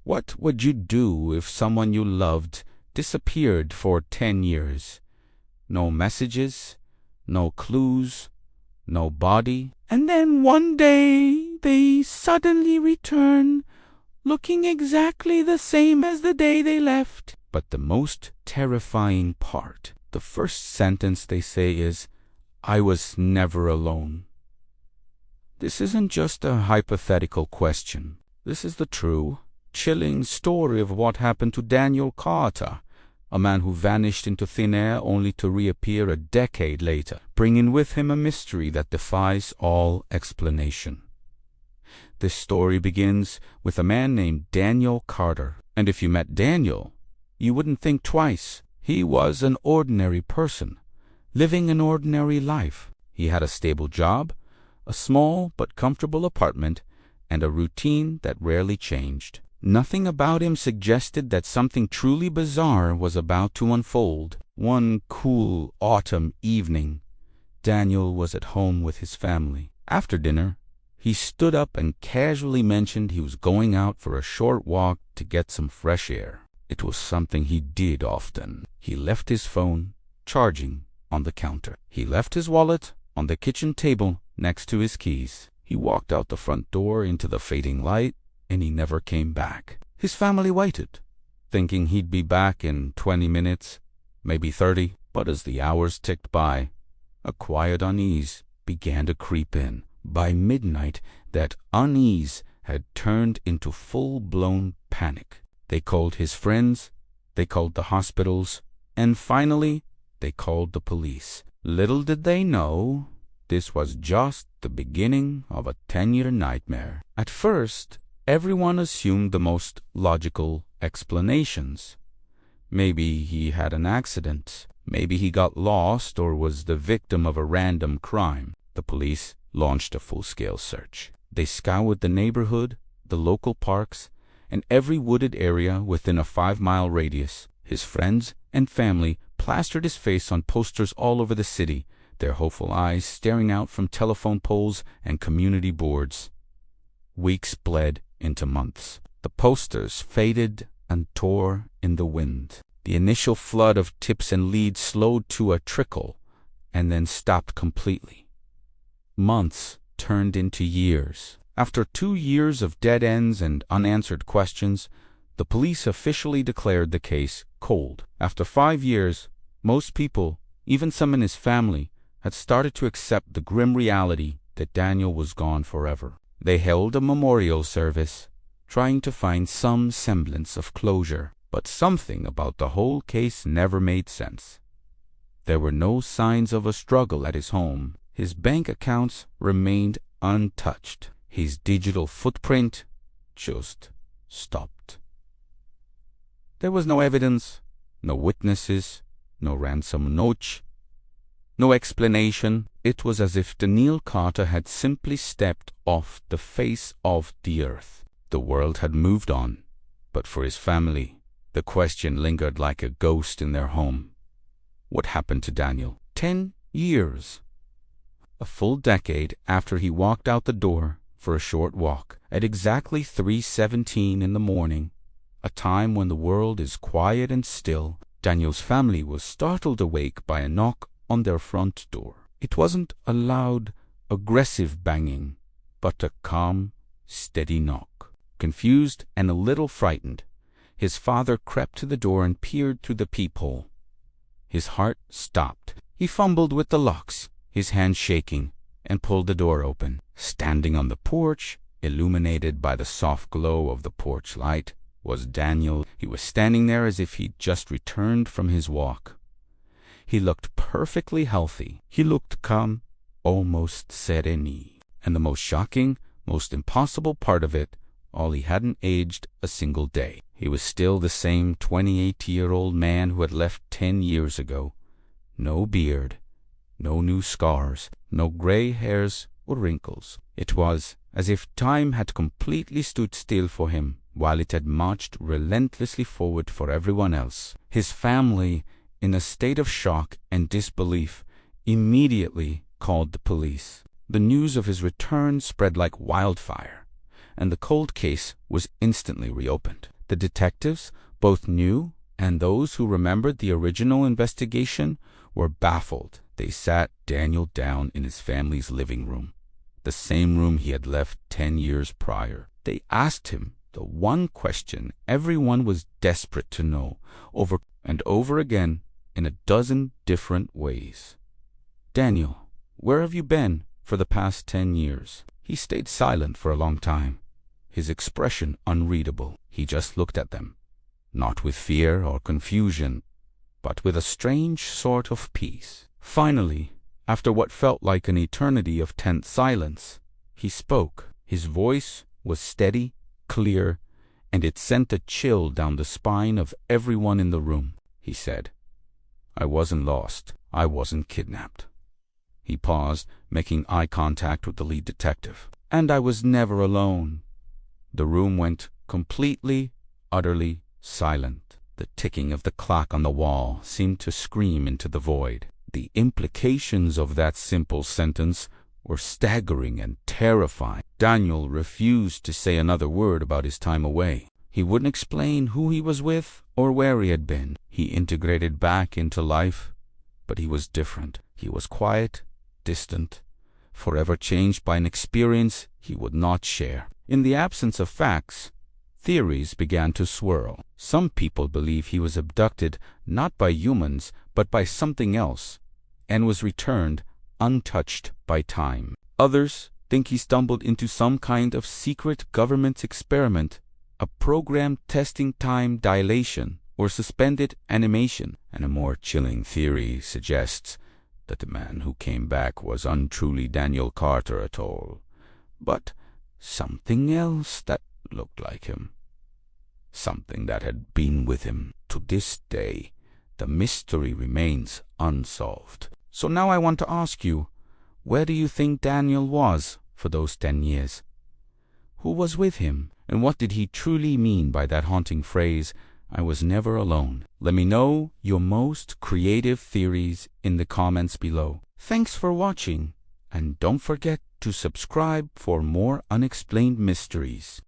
What would you do if someone you loved disappeared for 10 years? No messages, no clues, no body, and then one day they suddenly return, looking exactly the same as the day they left. But the most terrifying part, the first sentence they say is, "I was never alone." This isn't just a hypothetical question. This is the true, chilling story of what happened to Daniel Carter, a man who vanished into thin air only to reappear a decade later, bringing with him a mystery that defies all explanation. This story begins with a man named Daniel Carter, and if you met Daniel, you wouldn't think twice. He was an ordinary person, living an ordinary life. He had a stable job, a small but comfortable apartment, and a routine that rarely changed. Nothing about him suggested that something truly bizarre was about to unfold. One cool autumn evening, Daniel was at home with his family. After dinner, he stood up and casually mentioned he was going out for a short walk to get some fresh air. It was something he did often. He left his phone charging on the counter. He left his wallet on the kitchen table next to his keys. He walked out the front door into the fading light, and he never came back. His family waited, thinking he'd be back in 20 minutes, maybe 30. But as the hours ticked by, a quiet unease began to creep in. By midnight, that unease had turned into full-blown panic. They called his friends, they called the hospitals, and finally, they called the police. Little did they know, this was just the beginning of a 10-year nightmare. At first, everyone assumed the most logical explanations. Maybe he had an accident. Maybe he got lost or was the victim of a random crime. The police launched a full-scale search. They scoured the neighborhood, the local parks, and every wooded area within a 5-mile radius. His friends and family plastered his face on posters all over the city, their hopeful eyes staring out from telephone poles and community boards. Weeks bled into months. The posters faded and tore in the wind. The initial flood of tips and leads slowed to a trickle and then stopped completely. Months turned into years. After 2 years of dead ends and unanswered questions, the police officially declared the case cold. After 5 years, most people, even some in his family, had started to accept the grim reality that Daniel was gone forever. They held a memorial service, trying to find some semblance of closure, but something about the whole case never made sense. There were no signs of a struggle at his home. His bank accounts remained untouched. His digital footprint just stopped. There was no evidence, no witnesses, no ransom note, no explanation. It was as if Daniel Carter had simply stepped off the face of the earth. The world had moved on, but for his family, the question lingered like a ghost in their home. What happened to Daniel? 10 years. A full decade after he walked out the door for a short walk, at exactly 3:17 in the morning, a time when the world is quiet and still, Daniel's family was startled awake by a knock on their front door. It wasn't a loud, aggressive banging, but a calm, steady knock. Confused and a little frightened, his father crept to the door and peered through the peephole. His heart stopped. He fumbled with the locks, his hand shaking, and pulled the door open. Standing on the porch, illuminated by the soft glow of the porch light, was Daniel. He was standing there as if he'd just returned from his walk. He looked perfectly healthy. He looked calm, almost serene. And the most shocking, most impossible part of it, all he hadn't aged a single day. He was still the same 28-year-old man who had left 10 years ago. No beard, no new scars, no gray hairs or wrinkles. It was as if time had completely stood still for him while it had marched relentlessly forward for everyone else. His family, in a state of shock and disbelief, immediately called the police. The news of his return spread like wildfire. and the cold case was instantly reopened. The detectives, both new and those who remembered the original investigation, were baffled. They sat Daniel down in his family's living room, the same room he had left 10 years prior. They asked him the one question everyone was desperate to know, over and over again, in a dozen different ways. "Daniel, where have you been for the past 10 years?" He stayed silent for a long time, his expression unreadable. He just looked at them, not with fear or confusion, but with a strange sort of peace. Finally, after what felt like an eternity of tense silence, he spoke. His voice was steady, clear, and it sent a chill down the spine of everyone in the room. He said, "I wasn't lost. I wasn't kidnapped." He paused, making eye contact with the lead detective. "And I was never alone." The room went completely, utterly silent. The ticking of the clock on the wall seemed to scream into the void. The implications of that simple sentence were staggering and terrifying. Daniel refused to say another word about his time away. He wouldn't explain who he was with or where he had been. He integrated back into life, but he was different. He was quiet, distant, forever changed by an experience he would not share. In the absence of facts, theories began to swirl. Some people believe he was abducted not by humans, but by something else, and was returned untouched by time. Others think he stumbled into some kind of secret government experiment, a program testing time dilation or suspended animation. And a more chilling theory suggests that the man who came back was untruly Daniel Carter at all, but something else that looked like him. Something that had been with him. To this day, the mystery remains unsolved. So now I want to ask you, where do you think Daniel was for those 10 years? Who was with him? And what did he truly mean by that haunting phrase, "I was never alone"? Let me know your most creative theories in the comments below. Thanks for watching, and don't forget to subscribe for more unexplained mysteries.